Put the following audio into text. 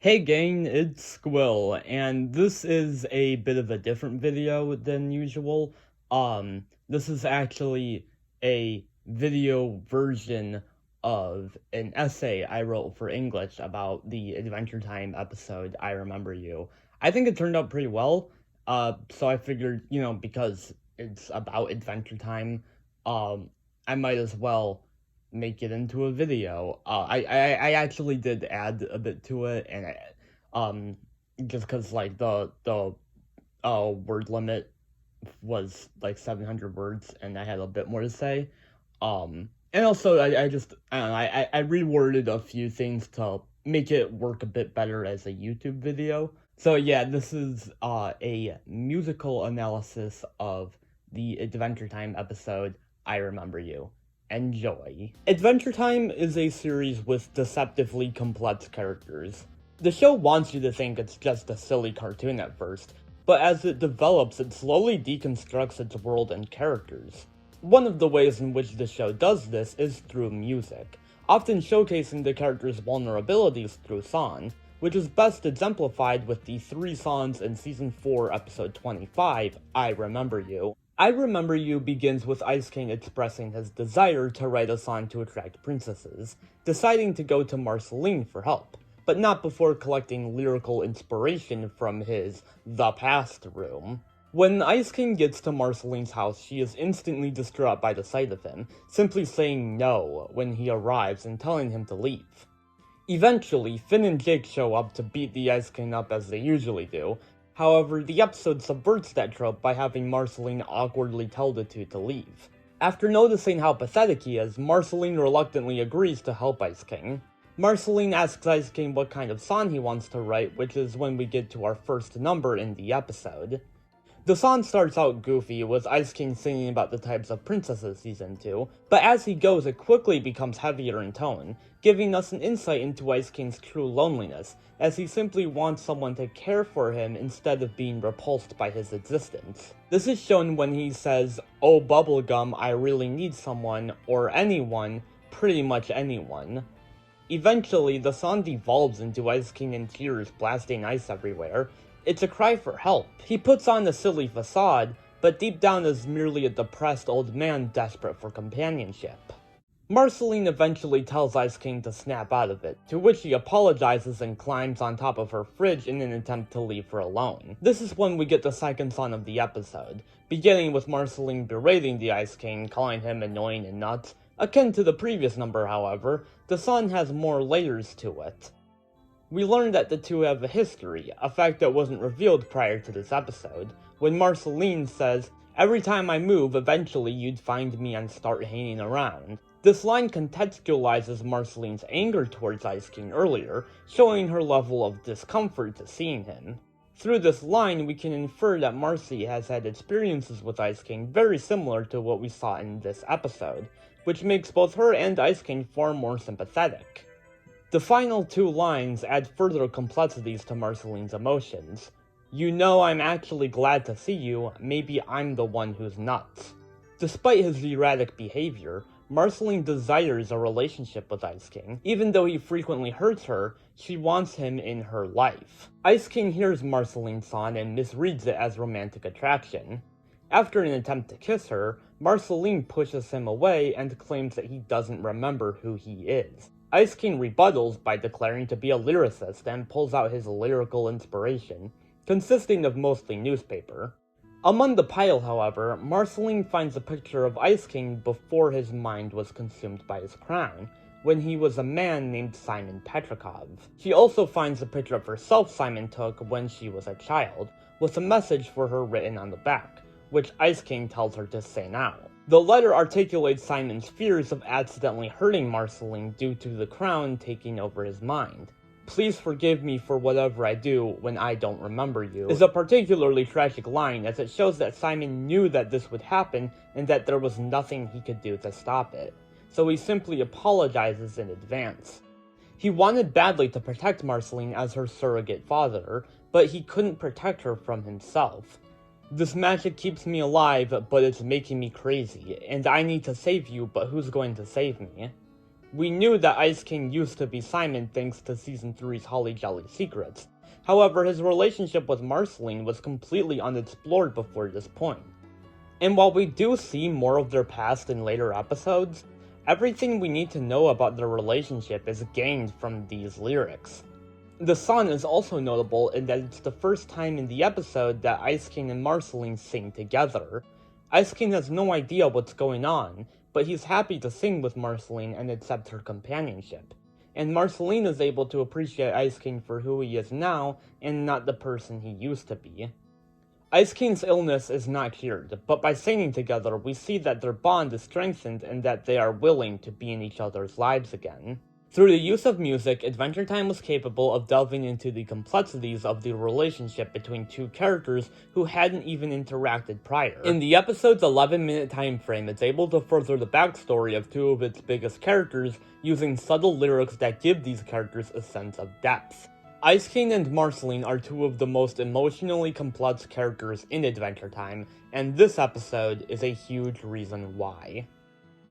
Hey gang, it's Squill, and this is a bit of a different video than usual. This is actually a video version of an essay I wrote for English about the Adventure Time episode, I Remember You. I think it turned out pretty well, so I figured, because it's about Adventure Time, I might as well make it into a video. I actually did add a bit to it, and um, just because like the word limit was like 700 words, and I had a bit more to say. And also I just I don't know, I reworded a few things to make it work a bit better as a YouTube video. So yeah, this is a musical analysis of the Adventure Time episode I Remember You. Enjoy. Adventure Time is a series with deceptively complex characters. The show wants you to think it's just a silly cartoon at first, but as it develops, it slowly deconstructs its world and characters. One of the ways in which the show does this is through music, often showcasing the characters' vulnerabilities through song, which is best exemplified with the 3 songs in Season 4, Episode 25, I Remember You. I Remember You begins with Ice King expressing his desire to write a song to attract princesses, deciding to go to Marceline for help, but not before collecting lyrical inspiration from his The Past room. When Ice King gets to Marceline's house, she is instantly distraught by the sight of him, simply saying no when he arrives and telling him to leave. Eventually, Finn and Jake show up to beat the Ice King up as they usually do. However, the episode subverts that trope by having Marceline awkwardly tell the two to leave. After noticing how pathetic he is, Marceline reluctantly agrees to help Ice King. Marceline asks Ice King what kind of song he wants to write, which is when we get to our first number in the episode. The song starts out goofy, with Ice King singing about the types of princesses he's into, but as he goes it quickly becomes heavier in tone, giving us an insight into Ice King's true loneliness, as he simply wants someone to care for him instead of being repulsed by his existence. This is shown when he says, "Oh bubblegum, I really need someone," or anyone, pretty much anyone. Eventually, the song devolves into Ice King in tears blasting ice everywhere. It's a cry for help. He puts on a silly facade, but deep down is merely a depressed old man desperate for companionship. Marceline eventually tells Ice King to snap out of it, to which he apologizes and climbs on top of her fridge in an attempt to leave her alone. This is when we get the second song of the episode, beginning with Marceline berating the Ice King, calling him annoying and nuts. Akin to the previous number, however, the song has more layers to it. We learn that the two have a history, a fact that wasn't revealed prior to this episode, when Marceline says, "Every time I move, eventually you'd find me and start hanging around." This line contextualizes Marceline's anger towards Ice King earlier, showing her level of discomfort to seeing him. Through this line, we can infer that Marcy has had experiences with Ice King very similar to what we saw in this episode, which makes both her and Ice King far more sympathetic. The final 2 lines add further complexities to Marceline's emotions. "You know I'm actually glad to see you, maybe I'm the one who's nuts." Despite his erratic behavior, Marceline desires a relationship with Ice King. Even though he frequently hurts her, she wants him in her life. Ice King hears Marceline's song and misreads it as romantic attraction. After an attempt to kiss her, Marceline pushes him away and claims that he doesn't remember who he is. Ice King rebuttals by declaring to be a lyricist and pulls out his lyrical inspiration, consisting of mostly newspaper. Among the pile, however, Marceline finds a picture of Ice King before his mind was consumed by his crown, when he was a man named Simon Petrikov. She also finds a picture of herself Simon took when she was a child, with a message for her written on the back, which Ice King tells her to say now. The letter articulates Simon's fears of accidentally hurting Marceline due to the crown taking over his mind. "Please forgive me for whatever I do when I don't remember you," is a particularly tragic line, as it shows that Simon knew that this would happen and that there was nothing he could do to stop it, so he simply apologizes in advance. He wanted badly to protect Marceline as her surrogate father, but he couldn't protect her from himself. "This magic keeps me alive, but it's making me crazy, and I need to save you, but who's going to save me?" We knew that Ice King used to be Simon thanks to Season 3's Holly Jolly Secrets. However, his relationship with Marceline was completely unexplored before this point. And while we do see more of their past in later episodes, everything we need to know about their relationship is gained from these lyrics. The song is also notable in that it's the first time in the episode that Ice King and Marceline sing together. Ice King has no idea what's going on, but he's happy to sing with Marceline and accept her companionship. And Marceline is able to appreciate Ice King for who he is now, and not the person he used to be. Ice King's illness is not cured, but by singing together we see that their bond is strengthened and that they are willing to be in each other's lives again. Through the use of music, Adventure Time was capable of delving into the complexities of the relationship between two characters who hadn't even interacted prior. In the episode's 11-minute time frame, it's able to further the backstory of two of its biggest characters using subtle lyrics that give these characters a sense of depth. Ice King and Marceline are two of the most emotionally complex characters in Adventure Time, and this episode is a huge reason why.